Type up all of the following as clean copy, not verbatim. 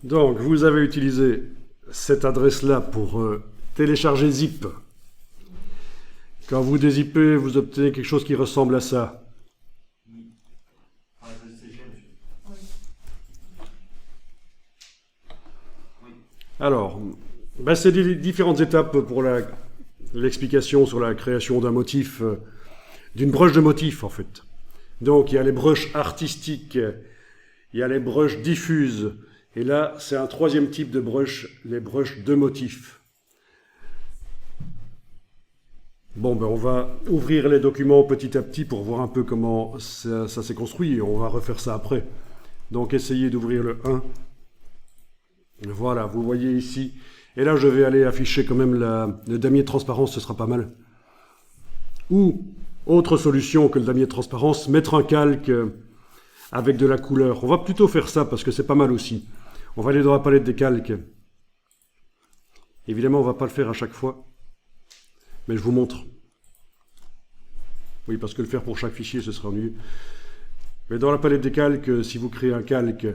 Donc, vous avez utilisé cette adresse-là pour télécharger Zip. Quand vous dézippez, vous obtenez quelque chose qui ressemble à ça. Alors, c'est des différentes étapes pour l'explication sur la création d'un motif, d'une broche de motif en fait. Donc, il y a les brushes artistiques, il y a les brushes diffuses, et là, c'est un troisième type de brush, les brushes de motif. Bon, on va ouvrir les documents petit à petit pour voir un peu comment ça s'est construit, et on va refaire ça après. Donc, essayez d'ouvrir le 1. Voilà, vous voyez ici. Et là, je vais aller afficher quand même le damier de transparence, ce sera pas mal. Ou, autre solution que le damier de transparence, mettre un calque avec de la couleur. On va plutôt faire ça parce que c'est pas mal aussi. On va aller dans la palette des calques. Évidemment, on va pas le faire à chaque fois. Mais je vous montre. Oui, parce que le faire pour chaque fichier, ce serait ennuyeux. Mais dans la palette des calques, si vous créez un calque,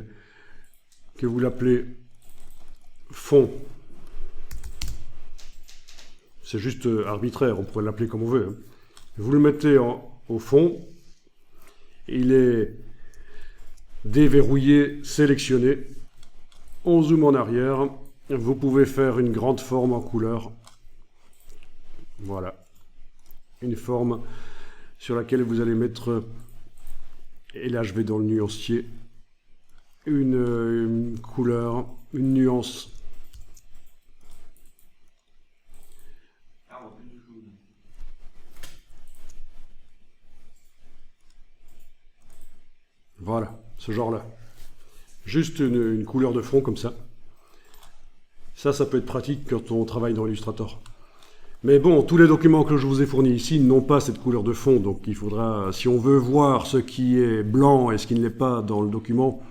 que vous l'appelez fond, c'est juste arbitraire, on pourrait l'appeler comme on veut. Hein. Vous le mettez au fond, il est déverrouillé, sélectionné. On zoome en arrière, vous pouvez faire une grande forme en couleur. Voilà, une forme sur laquelle vous allez mettre, et là je vais dans le nuancier, une couleur, une nuance. Voilà, ce genre-là. Juste une couleur de fond comme ça. Ça peut être pratique quand on travaille dans Illustrator. Mais bon, tous les documents que je vous ai fournis ici n'ont pas cette couleur de fond, donc il faudra, si on veut voir ce qui est blanc et ce qui ne l'est pas dans le document,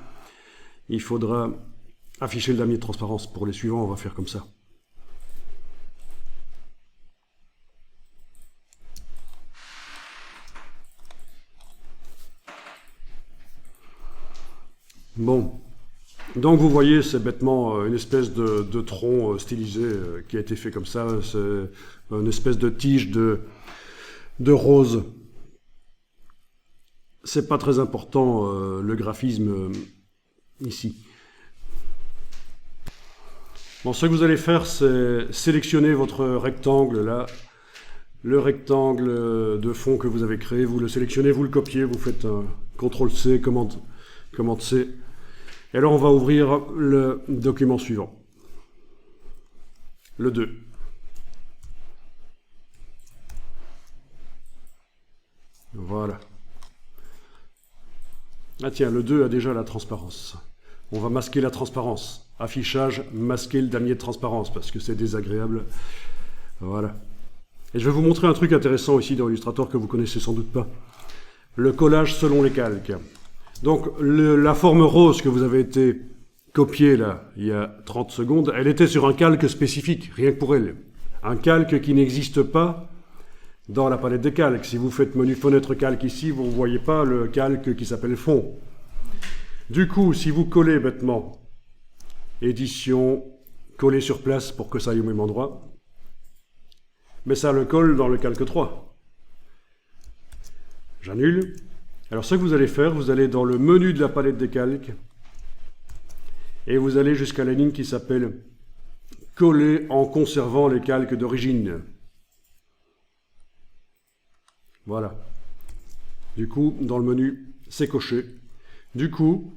il faudra afficher le damier de transparence. Pour les suivants, on va faire comme ça. Bon, donc vous voyez, c'est bêtement une espèce de tronc stylisé qui a été fait comme ça. C'est une espèce de tige de rose. C'est pas très important le graphisme ici. Bon, ce que vous allez faire, c'est sélectionner votre rectangle là, le rectangle de fond que vous avez créé. Vous le sélectionnez, vous le copiez, vous faites un CTRL-C, commande-C. Et alors on va ouvrir le document suivant, le 2. Voilà. Ah tiens, le 2 a déjà la transparence. On va masquer la transparence. Affichage, masquer le damier de transparence, parce que c'est désagréable. Voilà. Et je vais vous montrer un truc intéressant ici dans Illustrator que vous connaissez sans doute pas. Le collage selon les calques. Donc, la forme rose que vous avez été copiée là, il y a 30 secondes, elle était sur un calque spécifique, rien que pour elle. Un calque qui n'existe pas dans la palette des calques. Si vous faites menu fenêtre calque ici, vous ne voyez pas le calque qui s'appelle fond. Du coup, si vous collez bêtement, édition, coller sur place pour que ça aille au même endroit, mais ça le colle dans le calque 3. J'annule. Alors ce que vous allez faire, vous allez dans le menu de la palette des calques et vous allez jusqu'à la ligne qui s'appelle « Coller en conservant les calques d'origine ». Voilà. Du coup, dans le menu, c'est coché. Du coup,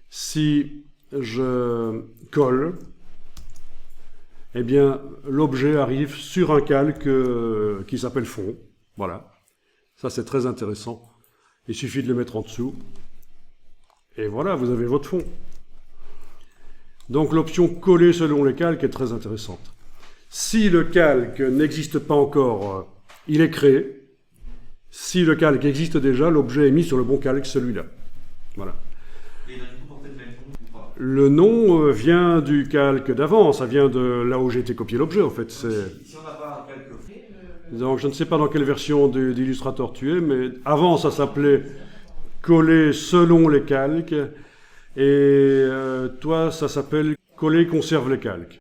si je colle, eh bien, l'objet arrive sur un calque qui s'appelle fond. Voilà. Ça, c'est très intéressant. Il suffit de le mettre en dessous. Et voilà, vous avez votre fond. Donc l'option coller selon les calques est très intéressante. Si le calque n'existe pas encore, il est créé. Si le calque existe déjà, l'objet est mis sur le bon calque, celui-là. Voilà. Et il a du coup porté le même nom ou pas? Le nom vient du calque d'avant, ça vient de là où j'ai été copié l'objet en fait. Si on n'a pas un calque frais, donc je ne sais pas dans quelle version d'Illustrator tu es, mais avant ça s'appelait coller selon les calques, et Toi, ça s'appelle coller conserve les calques.